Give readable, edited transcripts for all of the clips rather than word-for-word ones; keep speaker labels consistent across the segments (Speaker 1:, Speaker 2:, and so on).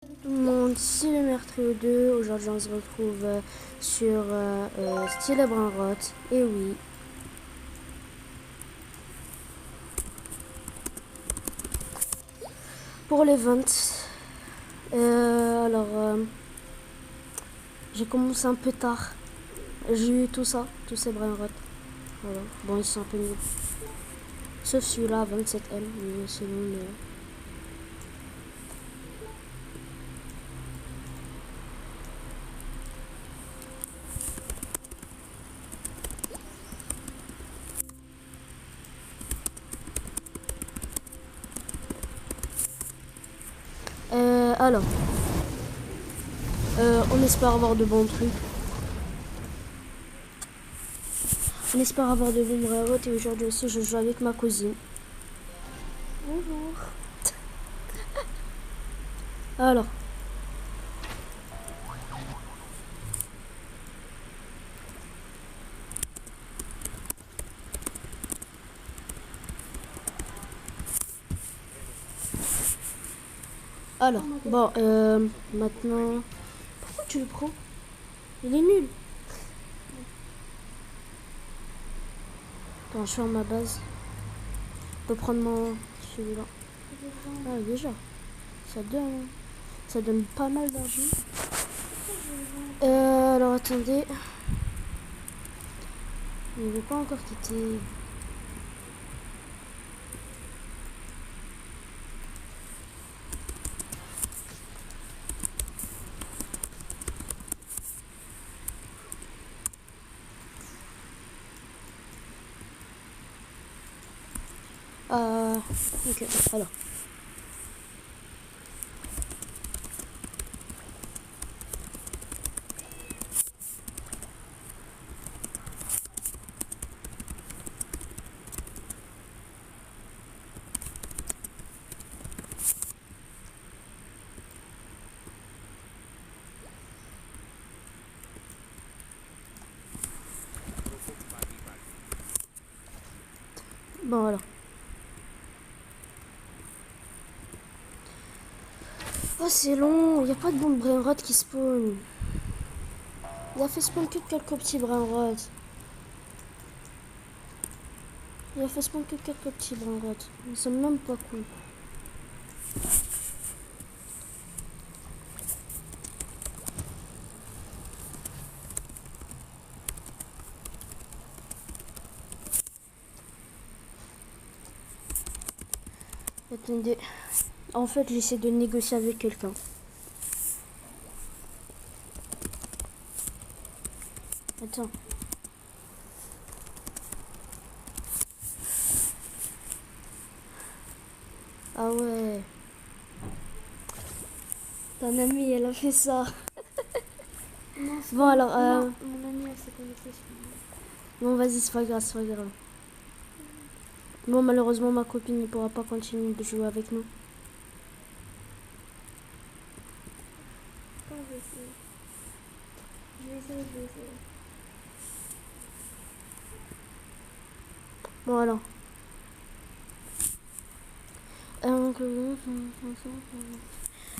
Speaker 1: Tout le monde, c'est le Meurtrier 2. Aujourd'hui, on se retrouve sur Style Brainrot. Et oui. Pour l'event. J'ai commencé un peu tard. J'ai eu tout ça, tous ces Brainrot. Voilà. Bon, ils sont un peu nuls. Sauf celui-là, 27M. Mais sinon, alors, on espère avoir de bons trucs. On espère avoir de bons Brainrot. Et aujourd'hui aussi, je joue avec ma cousine. Bonjour. Alors. Alors, bon, maintenant... Pourquoi tu le prends? Il est nul. Attends, je suis en ma base. Je peux prendre celui-là. Ah, déjà. Ça donne pas mal d'argent. Alors, attendez. Il ne veut pas encore quitter. Ok, alors. Bon, alors. Oh, c'est long. Il n'y a pas de bon Brainrot qui spawn. Il a fait spawn que quelques petits Brainrot. Il a fait spawn que quelques petits Brainrot. Ils sont même pas cool. Attendez. En fait, j'essaie de négocier avec quelqu'un. Attends. Ah ouais. Ton amie, elle a fait ça.
Speaker 2: Non,
Speaker 1: bon, alors...
Speaker 2: non, mon amie, elle s'est connectée sur moi.
Speaker 1: Bon, vas-y, c'est pas grave, c'est pas grave. Bon, malheureusement, ma copine ne pourra pas continuer de jouer avec nous.
Speaker 2: Quand je vais essayer. Je vais essayer.
Speaker 1: Bon, alors.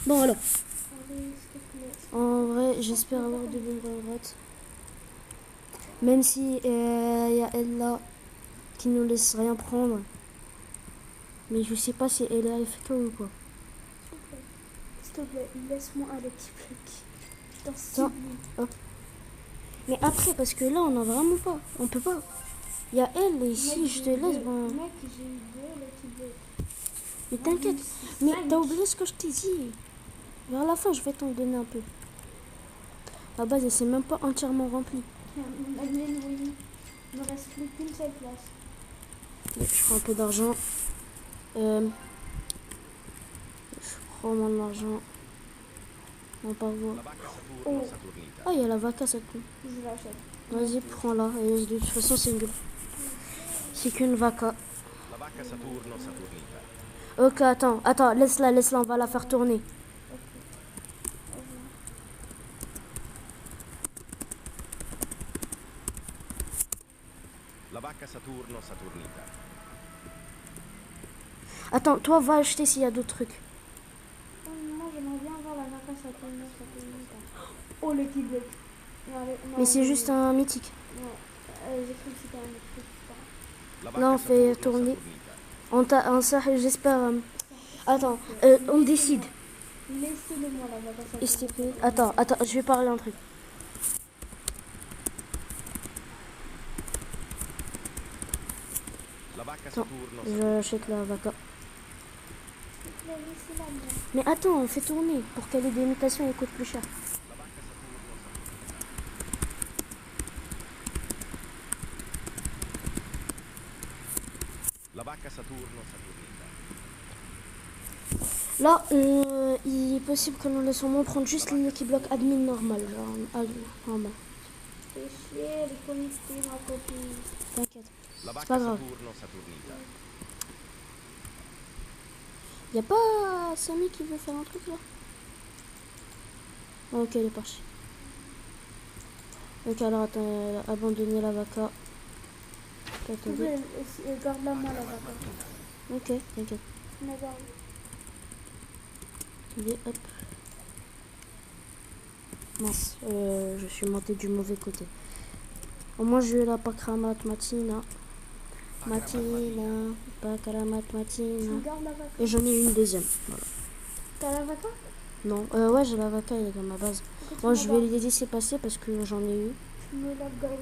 Speaker 1: Bon, alors. En vrai, j'espère avoir de bons Brainrot. Même si y a elle là qui nous laisse rien prendre. Mais je sais pas si elle est AFK ou quoi.
Speaker 2: S'il te plaît, laisse-moi un petit truc. Je t'en supplie.
Speaker 1: Oh. Mais après, parce que là, on a vraiment pas. On peut pas. Il y a elle et si je te laisse, bon.
Speaker 2: Mec, j'ai eu deux, là qui veut.
Speaker 1: Mais t'inquiète. Mais t'as oublié ce que je t'ai dit. Vers la fin, je vais t'en donner un peu. La base, elle s'est même pas entièrement remplie.
Speaker 2: Adeline, oui. Il ne reste plus qu'une seule place.
Speaker 1: Je prends un peu d'argent. Je prends mon argent. On part voir.
Speaker 2: Oh,
Speaker 1: Ah, il y a la vaca, ça tout.
Speaker 2: je l'achète.
Speaker 1: Vas-y, prends-la. Et de toute façon, c'est qu'une vaca.
Speaker 3: La vacca Saturno Saturnita.
Speaker 1: Ok, attends, laisse-la, on va la faire tourner.
Speaker 3: La vacca Saturno Saturnita.
Speaker 1: Attends, toi, va acheter s'il y a d'autres trucs.
Speaker 2: Moi, j'aimerais bien avoir la vaca Lucky Block.
Speaker 1: Mais c'est juste un mythique.
Speaker 2: Non, j'ai cru que c'était un autre truc.
Speaker 3: La
Speaker 1: Là, on
Speaker 3: vacca
Speaker 1: fait
Speaker 3: Saturno
Speaker 1: tourner.
Speaker 3: Saturnita.
Speaker 1: Ça, j'espère. Attends, on décide.
Speaker 2: Laissez-le-moi la vacances.
Speaker 1: S'il te plaît. Attends, je vais parler un truc.
Speaker 3: La vacca
Speaker 1: Attends,
Speaker 3: Saturno
Speaker 1: je
Speaker 3: Saturnita.
Speaker 1: check la vaca.
Speaker 2: Laissez-la moi.
Speaker 1: Mais attends, on fait tourner pour qu'elle ait des mutations et coûte plus cher.
Speaker 3: La vacca Saturno Saturnita.
Speaker 1: Là, il est possible que nous laissons moins prendre juste le qui bloque admin normal. Genre, normal.
Speaker 2: C'est chier, les connectés, ma copine.
Speaker 1: T'inquiète.
Speaker 3: La
Speaker 1: pas
Speaker 3: vacca
Speaker 1: grave.
Speaker 3: Saturno Saturnita.
Speaker 1: Y'a pas Samy qui veut faire un truc là? Ah, ok, il est parti. Ok, alors attends, abandonner la vaca. Attendez.
Speaker 2: Garde-la moi la vacances.
Speaker 1: Ok, t'inquiète.
Speaker 2: Mais garde.
Speaker 1: Attendez, hop. Mince, je suis monté du mauvais côté. Au moins, j'ai eu la pacramat matina. Matina, pacramat
Speaker 2: Tu
Speaker 1: matina.
Speaker 2: gardes la vacances.
Speaker 1: Et j'en ai une deuxième. Voilà.
Speaker 2: T'as la vacances?
Speaker 1: Non, ouais, j'ai la vaca, elle est dans ma base. Moi, je vais les laisser passer parce que j'en ai eu.
Speaker 2: Tu me la gardes.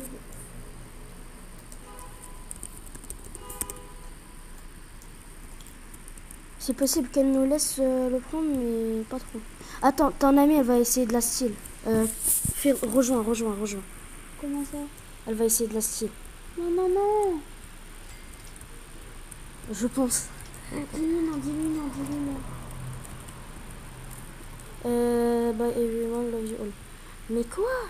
Speaker 1: C'est possible qu'elle nous laisse le prendre, mais pas trop. Attends, ton amie, elle va essayer de la style. Rejoins.
Speaker 2: Comment ça?
Speaker 1: Elle va essayer de la style.
Speaker 2: Non.
Speaker 1: Je pense.
Speaker 2: Dis-lui non.
Speaker 1: Bah, everyone loves you all. Mais quoi?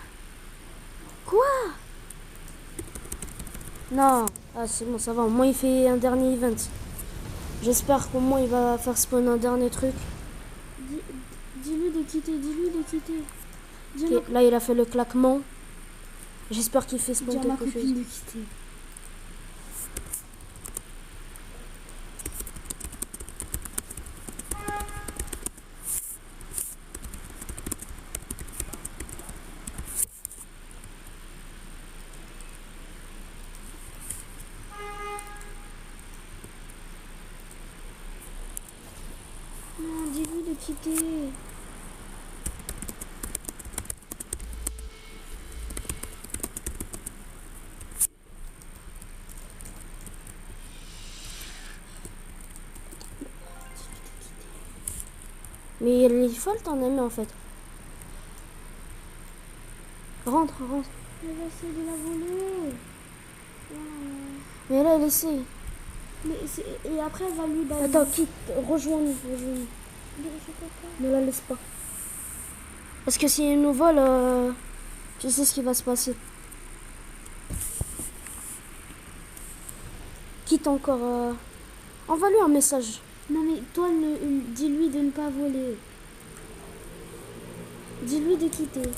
Speaker 1: Non. Ah, c'est bon, ça va. Au moins, il fait un dernier event. J'espère qu'au moins, il va faire spawn un dernier truc.
Speaker 2: Dis-lui de quitter.
Speaker 1: Ok, là, il a fait le claquement. J'espère qu'il fait spawn
Speaker 2: Dis à ma
Speaker 1: quelque chose.
Speaker 2: copine de quitter. Non, dis-lui de quitter.
Speaker 1: Mais elle est folle, ton amie, en fait. Rentre.
Speaker 2: Elle va essayer de la voler.
Speaker 1: Mais là, elle essaie.
Speaker 2: Et après, elle va lui balayer.
Speaker 1: Attends, quitte. Rejoins-nous. Ne la laisse pas. Parce que si elle nous vole, tu sais ce qui va se passer. Quitte encore. Envoie-lui un message.
Speaker 2: Non mais toi, dis-lui de ne pas voler. Dis-lui de quitter.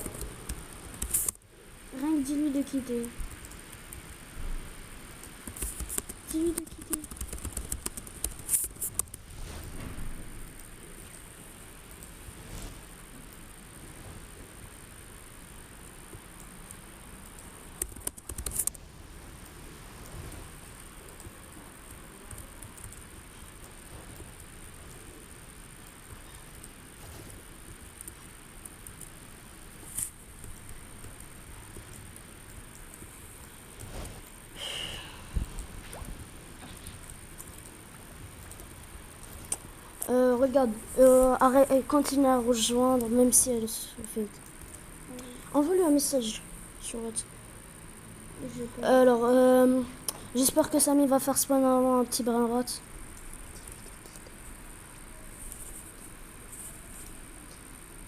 Speaker 2: Rien que dis-lui de quitter. Dis-lui de quitter.
Speaker 1: Regarde, arrête, continue à rejoindre, même si elle se fait. Envoie-lui un message sur WhatsApp. Alors, j'espère que Samy va faire spawn avant un petit brin rat.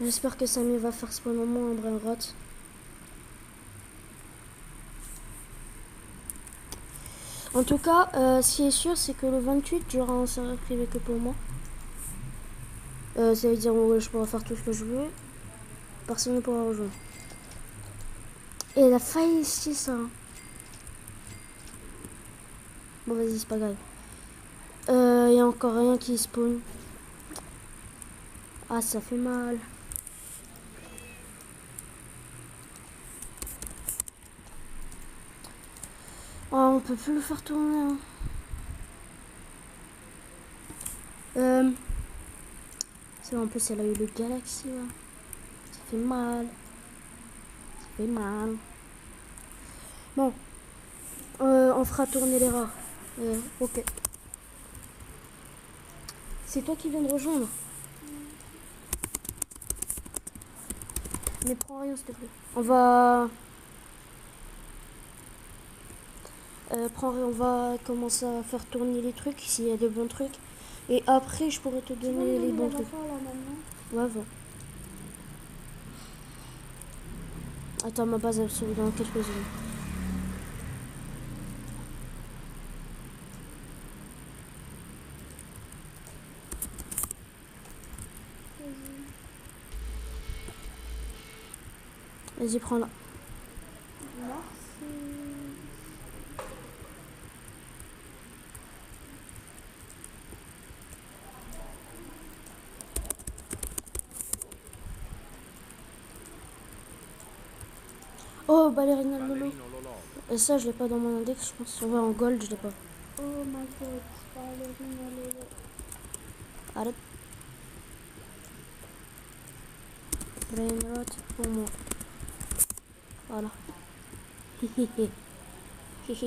Speaker 1: J'espère que Samy va faire spawn au moins un brin rat. En tout cas, ce qui est sûr, c'est que le 28, il y aura un serveur privé que pour moi. Ça veut dire que je pourrai faire tout ce que je veux. Personne ne pourra rejoindre. Et elle a failli ici, ça. Bon, vas-y, c'est pas grave. Il y a encore rien qui spawn. Ah, ça fait mal. Oh, on peut plus le faire tourner. Hein. C'est bon, en plus, elle a eu le Galaxy. Là. Ça fait mal. Ça fait mal. Bon. On fera tourner les rares. Ok. C'est toi qui viens de rejoindre. Mais prends rien, s'il te plaît. On va... on va commencer à faire tourner les trucs, s'il y a des bons trucs. Et après, je pourrais te donner les bons trucs.
Speaker 2: Là, maintenant.
Speaker 1: Ouais, va. Attends, ma base, elle s'ouvre dans quelques secondes. Vas-y, prends-la.
Speaker 2: Merci.
Speaker 1: Oh, ballerina Lolo.
Speaker 3: Ballerino Lololo.
Speaker 1: Et ça, je l'ai pas dans mon index, je pense. Ouais, en gold, je l'ai pas.
Speaker 2: Oh my god, ballerina Lolo.
Speaker 1: Arrête. Brainrot pour moi. Voilà.
Speaker 2: Attends, est-ce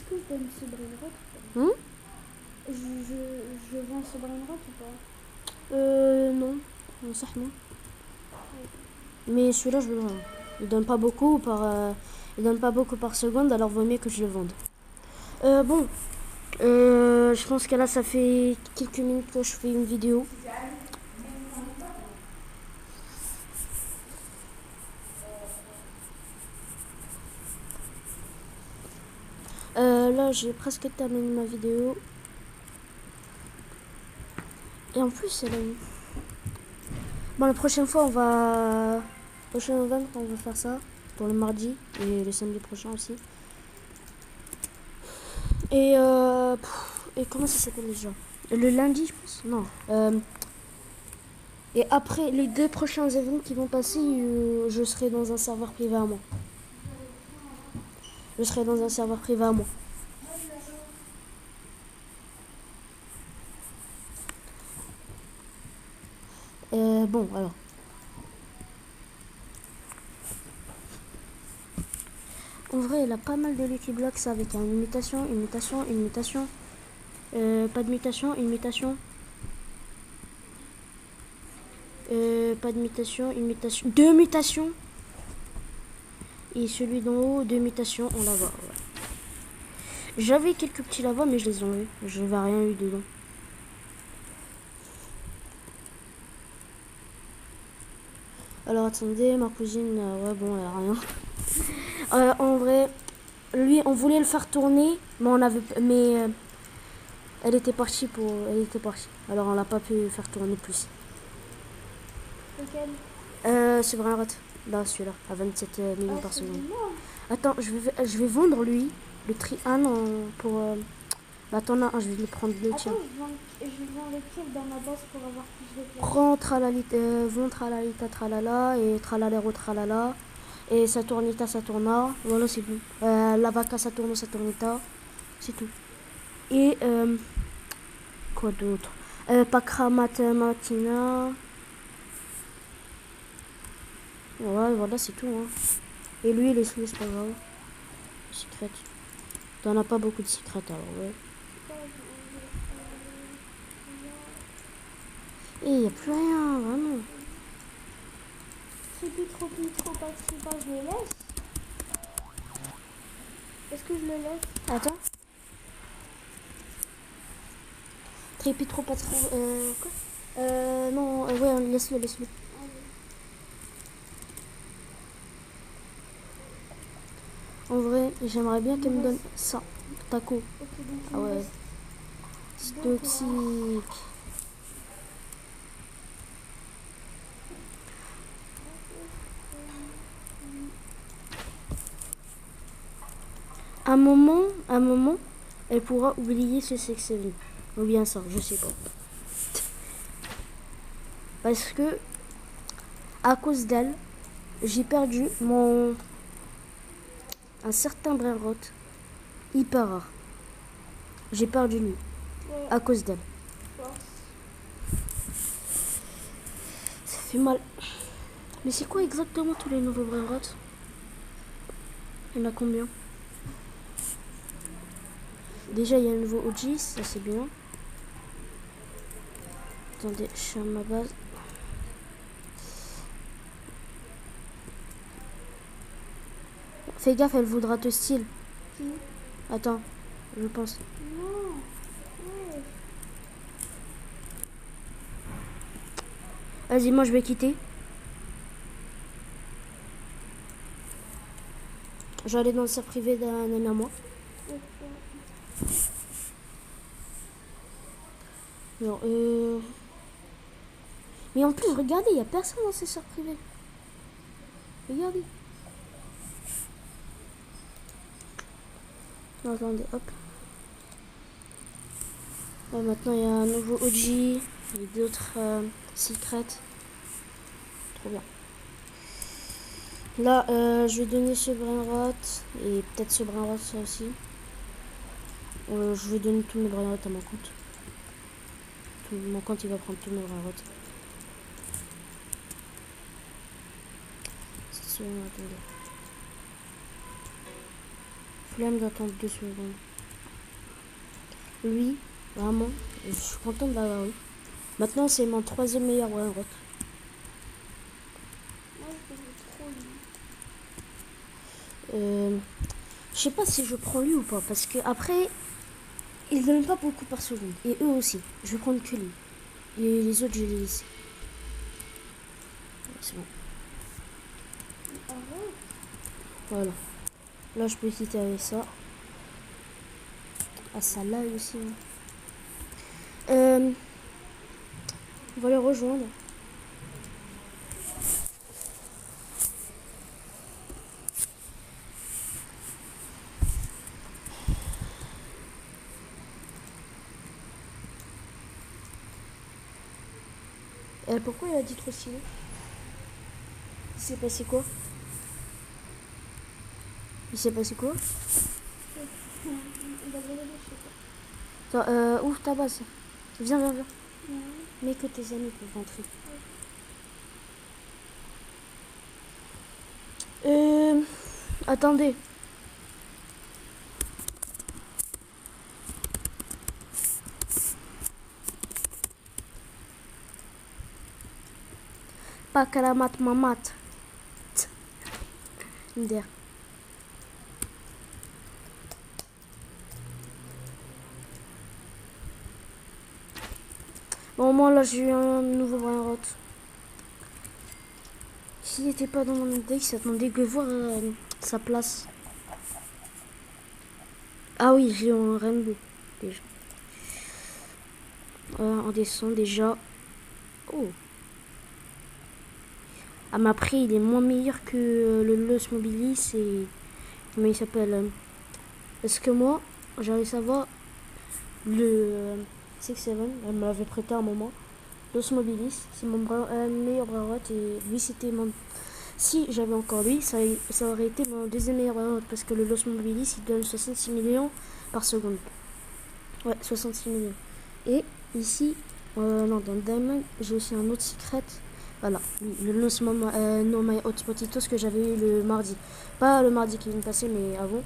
Speaker 2: que je donne ce brainrot ou pas?
Speaker 1: Hum?
Speaker 2: Je vends ce brainrot ou pas?
Speaker 1: Non. Non, ça, non. Mais celui-là, je le vends. Il donne pas beaucoup il donne pas beaucoup par seconde, alors vaut mieux que je le vende. Bon. Je pense que là, ça fait quelques minutes que je fais une vidéo. Là, j'ai presque terminé ma vidéo. Et en plus, elle a eu... Bon, la prochaine fois, on va... Prochain event, on va faire ça. Pour le mardi et le samedi prochain aussi. Et comment ça s'appelle déjà? Le lundi, je pense. Non. Et après les 2 prochains événements qui vont passer, je serai dans un serveur privé à moi. Je serai dans un serveur privé à moi. Bon, alors. En vrai, il a pas mal de Lucky Blocks avec une mutation, une mutation, une mutation. Pas de mutation, une mutation. Pas de mutation, une mutation. 2 mutations. Et celui d'en haut, 2 mutations en lava. Ouais. J'avais quelques petits lavas, mais je les ai enlevés. Je n'avais rien eu dedans. Alors attendez, ma cousine, ouais bon, elle a rien. En vrai, lui, on voulait le faire tourner, mais elle était partie Alors on l'a pas pu faire tourner plus.
Speaker 2: Lequel?
Speaker 1: C'est Brainrot. Là, celui-là, à 27 millions par seconde.
Speaker 2: Celui-là.
Speaker 1: Attends, je vais vendre lui, le tri 1 pour... Bah t'en as un, je vais le prendre le tien.
Speaker 2: Attends, je vends les pieds dans ma base pour avoir plus de place.
Speaker 1: Prends vends tralalita tralala et tralalero tralala. Et Saturnita Saturna. Voilà, c'est bon. La vaca Saturno Saturnita. C'est tout. Et quoi d'autre? Pacra Matematina. Ouais, voilà, c'est tout. Hein. Et lui, laisse-le, c'est pas grave. Secret. T'en as pas beaucoup de secrets alors, ouais. Et y a plus rien, vraiment.
Speaker 2: C'est plus trop pas, je le laisse. Est-ce que je le laisse?
Speaker 1: Attends. Trépi trop pas trop. Quoi? Non, ouais, laisse-le. En vrai, j'aimerais bien qu'elle me donne ça. Taco.
Speaker 2: Ok, donc
Speaker 1: Ah ouais. C'est toxique. Un moment, elle pourra oublier ce sexe vie. Ou bien ça, je sais pas. Parce que, à cause d'elle, j'ai perdu un certain Brainrot hyper rare. J'ai peur de lui
Speaker 2: Ouais,
Speaker 1: à cause d'elle.
Speaker 2: force.
Speaker 1: Ça fait mal. Mais c'est quoi exactement tous les nouveaux brainrots? Il y en a combien? Déjà, il y a un nouveau OG, ça c'est bien. Attendez, je suis à ma base. Fais gaffe, elle voudra te style.
Speaker 2: Qui?
Speaker 1: Attends, je pense.
Speaker 2: Non. Ouais.
Speaker 1: Vas-y, moi je vais quitter. Je vais aller dans le serveur privé d'un ami à moi. Genre, Mais en plus, regardez, il n'y a personne dans ces serveurs privés. Regardez. Non, attendez, hop. Là, maintenant, il y a un nouveau OG et d'autres secrets. Trop bien. Là, je vais donner ce brainrot et peut-être ce brainrot, ça aussi. Je vais donner tous mes brainrots à mon compte. Mon compte, il va prendre tous mes brainrots. C'est sûr, attendez. Flemme d'attendre 2 secondes. Lui, vraiment, je suis content de l'avoir eu. Maintenant, c'est mon 3e meilleur brainrot.
Speaker 2: Moi, je veux trop lui.
Speaker 1: Je sais pas si je prends lui ou pas, parce que après, il donne pas beaucoup par seconde. Et eux aussi. Je vais prendre que lui. Et les autres, je les laisse. C'est bon.
Speaker 2: Arrête.
Speaker 1: Voilà. Là, je peux quitter avec ça. Ah, ça là aussi. On va les rejoindre. Pourquoi il a dit trop stylé? Il s'est passé quoi? Il s'est passé quoi?
Speaker 2: Il a volé les cheveux.
Speaker 1: Attends, ouvre ta base. Viens, viens, viens.
Speaker 2: Ouais.
Speaker 1: Mais que tes amis peuvent rentrer. Attendez. Pas kalamat mamat. Mder. Bon, moi là j'ai eu un nouveau brainrot. S'il n'était pas dans mon index, j'attendais que voir sa place. Ah oui, j'ai eu un rainbow déjà. On descend déjà. Oh. À ma prix, il est moins meilleur que le Los Mobilis et. Comment il s'appelle Parce que moi, j'allais savoir le 6-7, elle me l'avait prêté à un moment. Los Mobilis, c'est mon meilleur brainrot et lui c'était mon. Si j'avais encore lui, ça aurait été mon 2e meilleur brainrot parce que le Los Mobilis il donne 66 millions par seconde. Ouais, 66 millions. Et ici, non, dans Diamond, j'ai aussi un autre secret. Voilà, le lancement No My Hotspotitos que j'avais eu le mardi. Pas le mardi qui vient de passer, mais avant.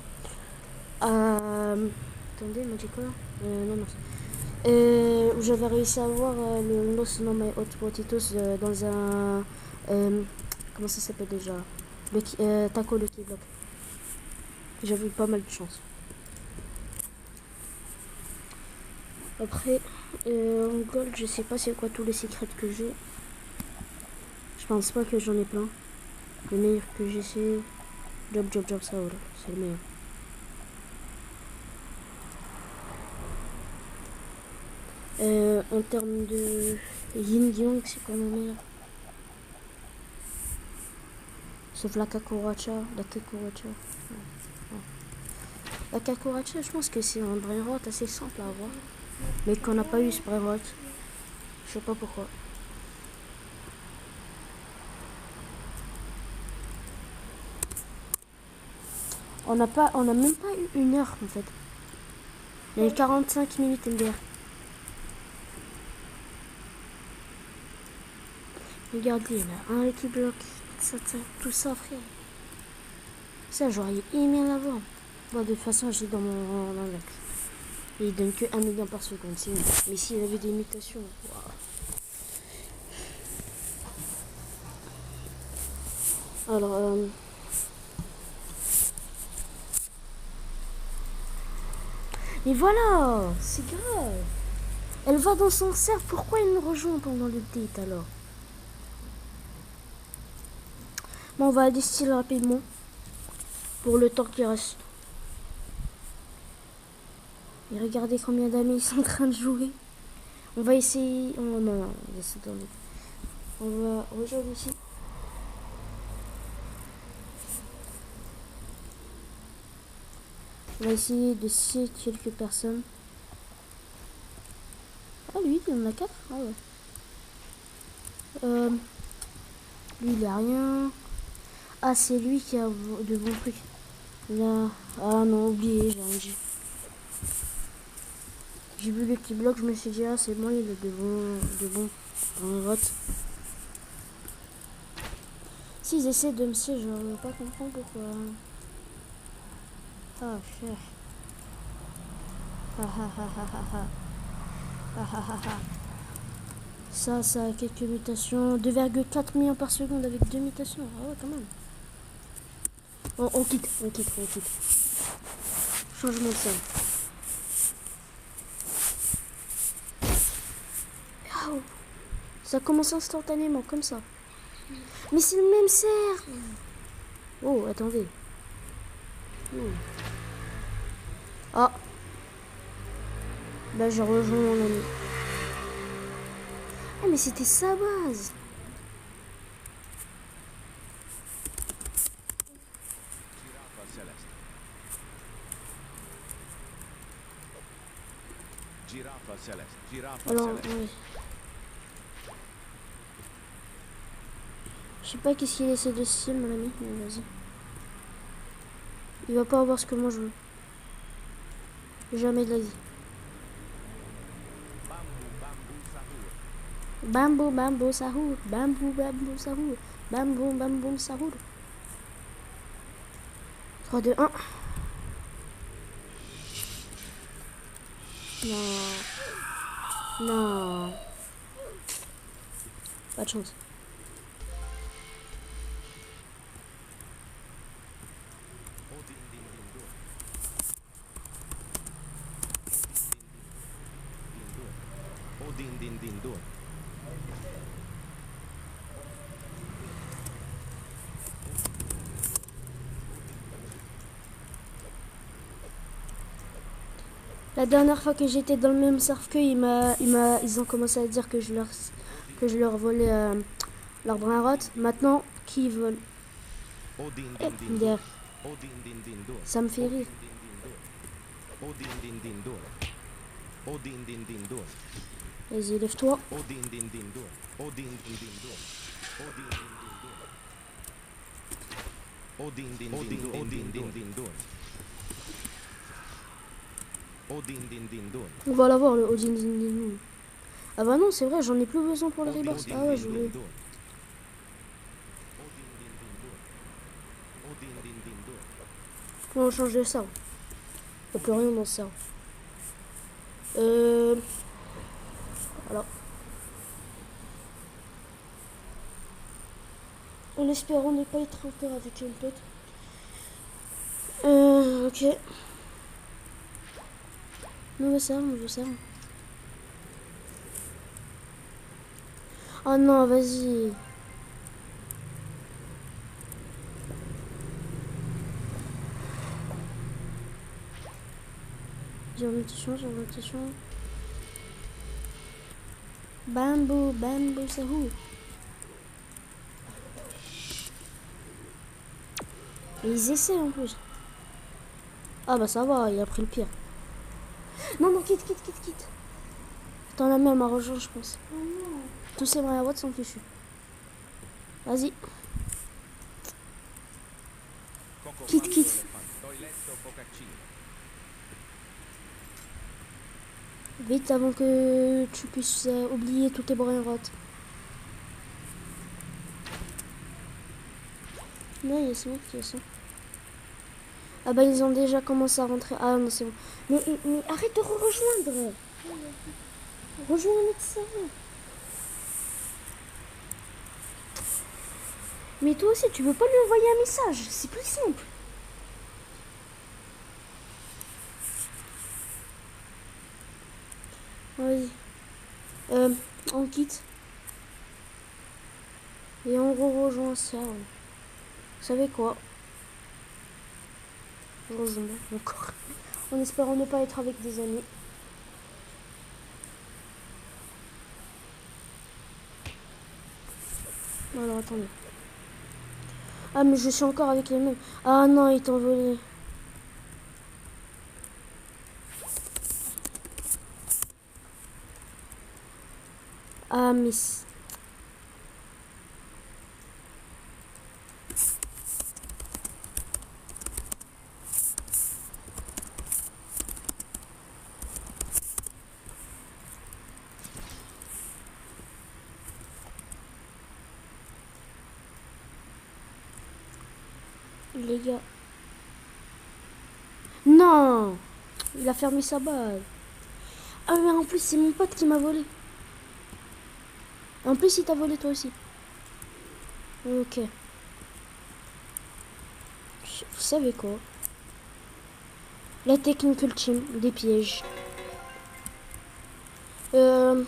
Speaker 1: Attendez, il m'a dit quoi? Non, non. Où j'avais réussi à avoir le Los No My Hotspotitos dans un. Comment ça s'appelle déjà? Taco Lucky Block. J'avais eu pas mal de chance. Après, en gold, je sais pas c'est quoi tous les secrets que j'ai. Je pense pas que j'en ai plein. Le meilleur que j'ai c'est Job, ça voilà, c'est le meilleur. En termes de Yin Yang, c'est quoi mon meilleur? Sauf la Kakuracha. La Kakuracha, je pense que c'est un brainrot assez simple à avoir. Mais qu'on n'a pas eu ce brainrot. Je sais pas pourquoi. On a même pas eu 1 heure en fait. Il y a eu 45 minutes MDR. Regardez là, un qui bloque, tout ça frère. Ça j'aurais aimé l'avoir. Bon, de toute façon j'ai dans mon index. Il donne que 1 million par seconde, c'est nul. Mais s'il avait des mutations, waouh. Alors, mais voilà, c'est grave. Elle va dans son cercle, pourquoi elle nous rejoint pendant le date alors? Bon, on va distiller rapidement pour le temps qui reste. Et regardez combien d'amis ils sont en train de jouer. On va essayer... Oh non, non, laissez tomber. On va rejoindre ici. On va essayer de scier quelques personnes. Ah lui, il en a 4. Ah ouais. Lui, il a rien. Ah, c'est lui qui a de bons trucs. Là. Ah non, oublié, j'ai rien dit. J'ai vu le petit bloc, je me suis dit, ah c'est bon, il a de bons votes. S'ils essaient de me scier, je ne vais pas comprendre pourquoi. Ah, cher. Ça a quelques mutations. 2,4 millions par seconde avec 2 mutations. Ah ouais, quand même. Bon, on quitte. Changement de salle. Oh, ça commence instantanément, comme ça. Mais c'est le même cercle. Oh, attendez. Oh. Ah. Là, je rejoins mon ami. Ah, mais c'était sa base.
Speaker 3: Giraffa celeste. Giraffa
Speaker 1: Alors,
Speaker 3: celeste.
Speaker 1: ouais. Je sais pas qu'est-ce qu'il essaie de scier, mon ami, mais vas-y. Il va pas avoir ce que moi je veux. Jamais de la vie. Bambou, bambou, sahur. Bambou, bambou, sahur. Bambou, bambou, sahur. 3, 2, 1. Non. Non. Pas de chance.
Speaker 3: Din din din dun.
Speaker 1: La dernière fois que j'étais dans le même surf qu'eux, ils ont commencé à dire que je leur volais l'arbre à rot. Maintenant, qui vole? Ça me fait rire. Vas-y, lève-toi. On va l'avoir le Odin Din Din. Ah bah non, c'est vrai, j'en ai plus besoin pour le rebirth. Ah ouais, je voulais. On change de ça. Il n'y a plus rien dans ça. Voilà. En espérant ne pas être encore avec un pote. Ok. Nouveau serre. Oh non, vas-y. J'ai rotation. Bambou, c'est où? Et ils essaient en plus. Ah bah ça va, il a pris le pire. Non, quitte. T'en as même à rejoindre, je pense.
Speaker 2: Oh non.
Speaker 1: Tous ces bras à droite sont fichus. Vas-y. Quitte.
Speaker 3: Celesto Focaccino.
Speaker 1: Vite avant que tu puisses oublier tous tes brainrots. Non, c'est moi qui ai ça. Ah bah ils ont déjà commencé à rentrer. Ah non, c'est bon. Mais arrête de rejoindre. Rejoins un médecin. Mais toi aussi, tu veux pas lui envoyer un message. C'est plus simple. Vas-y. On quitte. Et on rejoint ça. Vous savez quoi? Heureusement, encore. En espérant ne pas être avec des amis. Alors attendez. Ah mais je suis encore avec les mêmes. Ah non, ils t'ont volé. Ah miss. Les gars. Non! Il a fermé sa balle. Ah mais en plus c'est mon pote qui m'a volé. En plus il t'a volé toi aussi. Ok. Vous savez quoi? La technique ultime des pièges. Je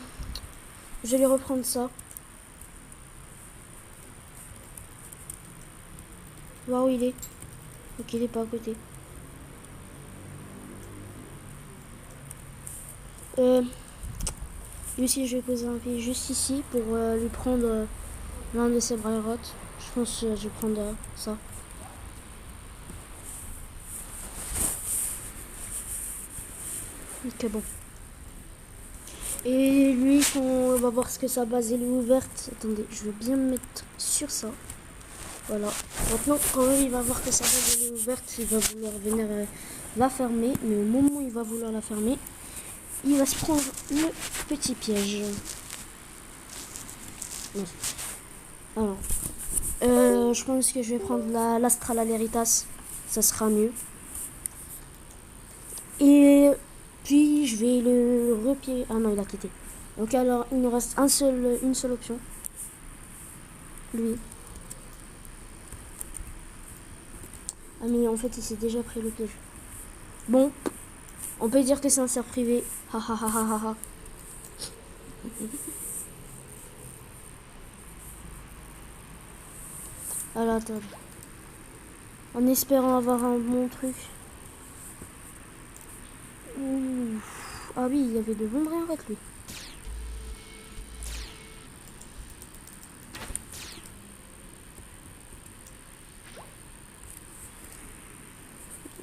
Speaker 1: vais reprendre ça. Voir où il est. Ok, il est pas à côté. Lui aussi, je vais poser un pied juste ici pour lui prendre l'un de ses braillerots. Je pense que je vais prendre ça. Ok, bon. Et lui, quand on va voir ce que sa base elle est ouverte. Attendez, je vais bien me mettre sur ça. Voilà. Maintenant, quand il va voir que sa base elle est ouverte, il va vouloir venir la fermer. Mais au moment où il va vouloir la fermer, il va se prendre le petit piège. Non. Alors, je pense que je vais prendre l'Astral Aleritas. Ça sera mieux. Et puis, je vais le repied. Ah non, il a quitté. Donc alors, il nous reste une seule option. Lui. Ah mais en fait, il s'est déjà pris le piège. Bon, on peut dire que c'est un serveur privé. Ha ha ha ha ha ha. Alors, attends. En espérant avoir un bon truc. Ouh. Ah oui, il y avait de bons brins avec lui.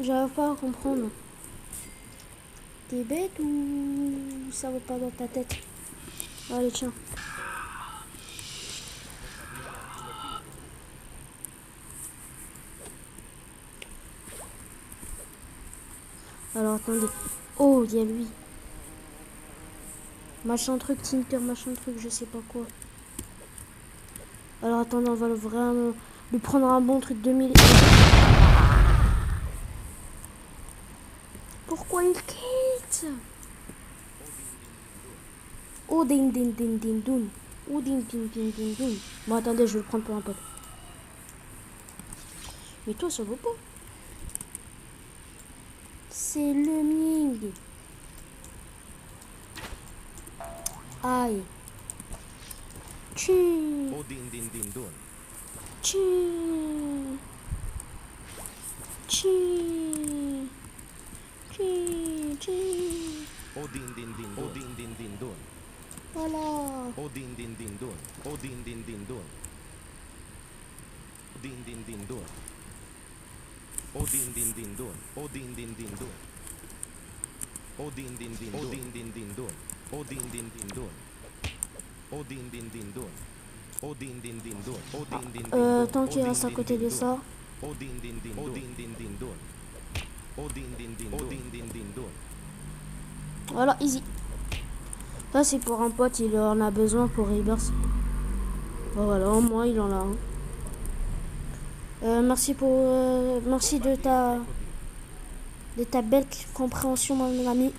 Speaker 1: J'arrive pas à comprendre. T'es bête ou ça va pas dans ta tête? Allez, tiens. Alors, attendez. Oh, il y a lui. Machin truc, Tinker, machin truc, je sais pas quoi. Alors, attendez, on va vraiment lui prendre un bon truc 2000. Pourquoi il quitte? Oh, din din din din dun. Oh, din din din din dun. Bon, attendez, je vais le prendre pour un pote. Mais toi, ça vaut pas. C'est le Ming. Aïe. Chi.
Speaker 3: Odin din din dun.
Speaker 1: Chi. Chi. Chi. Chi.
Speaker 3: Odin din din dun. Odin din din dun.
Speaker 1: Voilà.
Speaker 3: Odin din din dun. Odin din din dun. Odin din din dun. Odin din din dun. Odin din din dun. Odin din din dun. Odin din din dun. Odin din din dun. Odin din din dun. Odin din din dun. Odin din din dun.
Speaker 1: Tant qu'il reste à côté de ça.
Speaker 3: Odin din din. Odin din din dun. Oh din din din. Oh din din din dun.
Speaker 1: Voilà, easy. Ça, c'est pour un pote, il en a besoin pour Rebirth. Voilà, au moins, il en a un. Merci de ta belle compréhension, mon ami.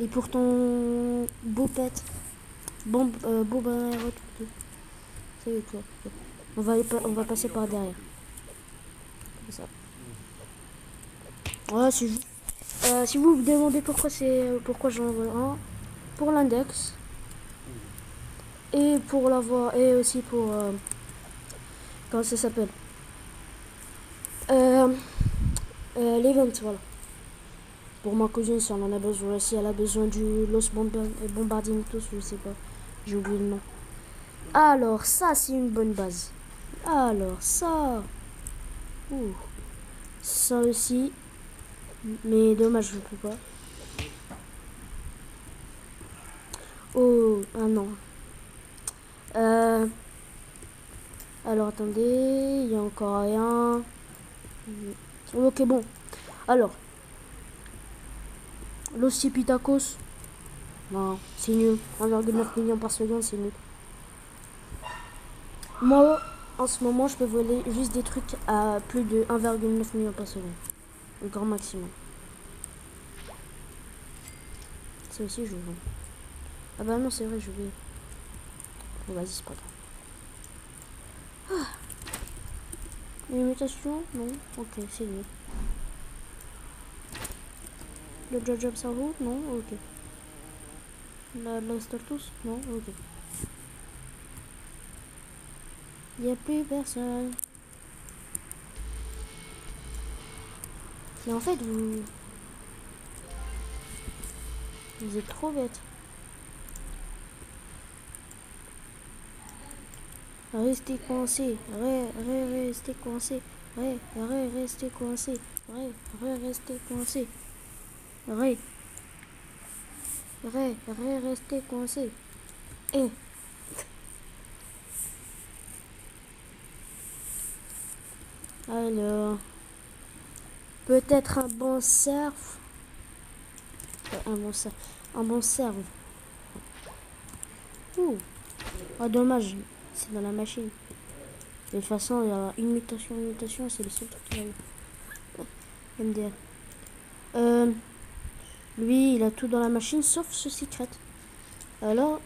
Speaker 1: Et pour ton beau pet. Bon, beau ben, ça y est, quoi. On va passer par derrière. Comme ça. Ouais, c'est juste. Si vous vous demandez pourquoi j'en veux un, pour l'index et pour la voix et aussi pour comment ça s'appelle l'event, voilà. Pour ma cousine, si elle en a besoin, si elle a besoin du Bombarditos, je sais pas, j'ai oublié le nom. Alors ça, c'est une bonne base. Alors ça, ouh, ça aussi, mais dommage, je peux pas. Oh, ah non. Alors attendez, il y a encore rien. Ok, bon. Alors, l'Ossipithacos. Non, c'est nul. 1,9 million par seconde, c'est nul. Moi, en ce moment, je peux voler juste des trucs à plus de 1,9 million par seconde. Le grand maximum. Ça aussi, je vends. Ah bah non, c'est vrai, je vais. Bon, vas-y, c'est pas grave. Une mutation? Non. Ok, c'est nul. Le Job Cerveau? Non. Ok. La Status? Non. Ok. Il n'y a plus personne. Et en fait, vous êtes trop bête. Restez coincé. Restez coincé. Restez coincé. Restez coincé. Restez coincé. Et alors, peut-être un bon surf. Un bon serve. Ouh. Ah, dommage. C'est dans la machine. De toute façon, il y a une mutation, c'est le seul truc qu'il y a eu. MDR. Lui, il a tout dans la machine sauf ce secret. Alors.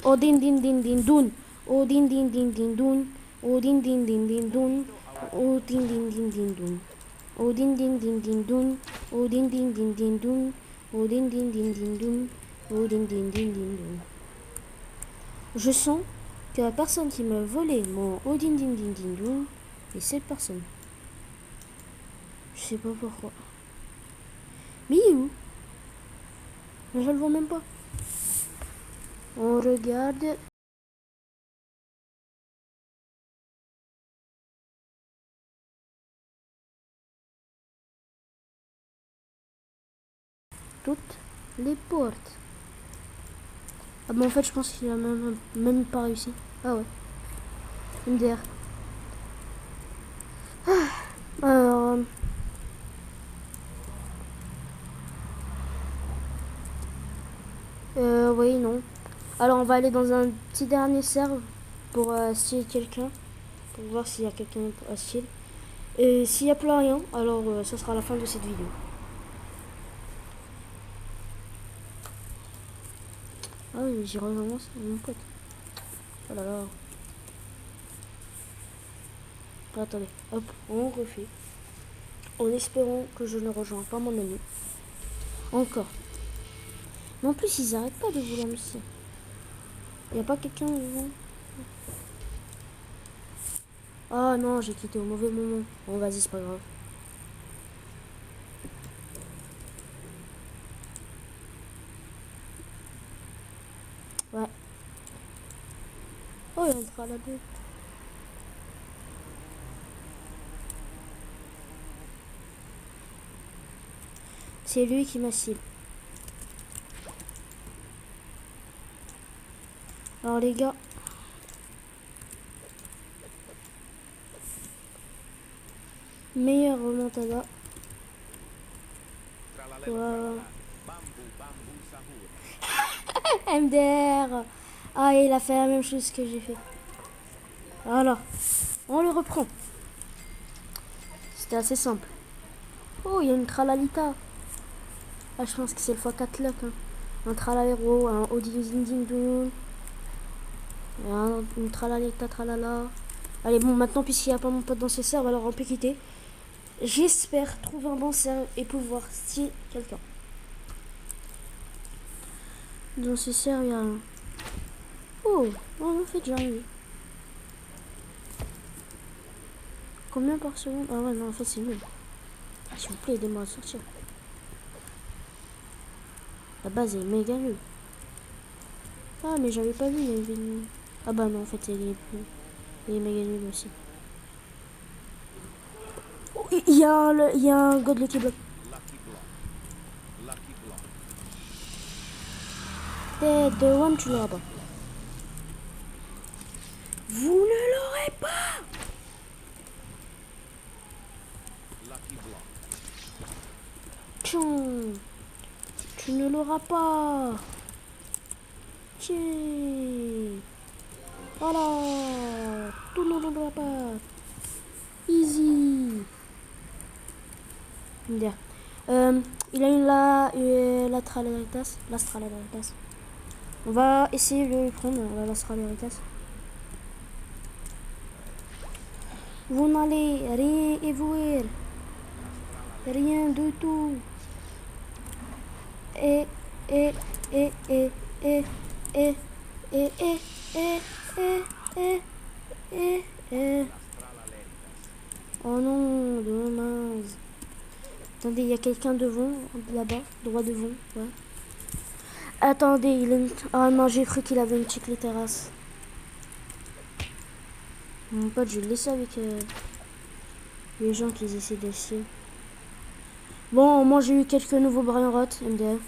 Speaker 1: Oh din din din din dun. Oh din din din din dun. Oh din din din din dun. Oh din din din din dun. Oh din din din din dun. Oh din din din din dun. Oh din din din din dun. Oh din din din din dun. Je sens que la personne qui m'a volé mon Odin din din din dun est cette personne. Je sais pas pourquoi. Mais il est où? Je le vois même pas. On regarde. Toutes les portes. Ah bon, en fait, je pense qu'il a même pas réussi. Ah ouais. MDR. Alors. Oui, non. Alors, on va aller dans un petit dernier serve pour steal quelqu'un. Pour voir s'il y a quelqu'un à steal. Et s'il n'y a plus rien, alors ça sera la fin de cette vidéo. Ah oui, j'y rejoins mon pote. Oh là là. Attendez, hop, on refait. En espérant que je ne rejoins pas mon ami. Encore. Mais en plus, ils arrêtent pas de vouloir me suivre. Y a pas quelqu'un devant? Ah non, j'ai quitté au mauvais moment. Bon, vas-y, c'est pas grave. Ouais. Oh, il rentre à la deux. C'est lui qui m'a cible. Alors les gars. Meilleure remontada. Wow. MDR. Ah, il a fait la même chose que j'ai fait. Voilà. On le reprend. C'était assez simple. Oh, il y a une tralalita. Ah, je pense que c'est le x4 luck. Hein. Un tralalero, un odidindindon. Une tralalita tralala. Allez, bon, maintenant, puisqu'il n'y a pas mon pote dans ce serve, alors on peut quitter. J'espère trouver un bon serve et pouvoir steal quelqu'un. Dans ce serve, il y a un... Oh, on en fait déjà eu. Combien par seconde? Ah ouais, non, en fait, c'est nul. S'il vous plaît, aidez-moi à sortir. La base est méga nulle. Ah, mais j'avais pas vu, il y avait une... Ah bah non, en fait, il est méga nul aussi. Oh, il y a un God Lucky Block. Dead one, tu l'auras pas. Vous ne l'aurez pas. Tiens, tu ne l'auras pas. Tiens. Voilà. Tu ne l'auras pas. Easy. Bien. Il a une l'astralaritas. On va essayer de le prendre, l'astralaritas. Vous n'allez rien voir. Rien du tout. Et. Oh non, dommage. Attendez, il y a quelqu'un devant, là-bas, droit devant. Ouais. Attendez, il a une... Ah non, j'ai cru qu'il avait une chicle terrasse. Mon pote, je le laisse avec les gens qui essaient d'essayer. Bon, moi j'ai eu quelques nouveaux brain rot, MDF.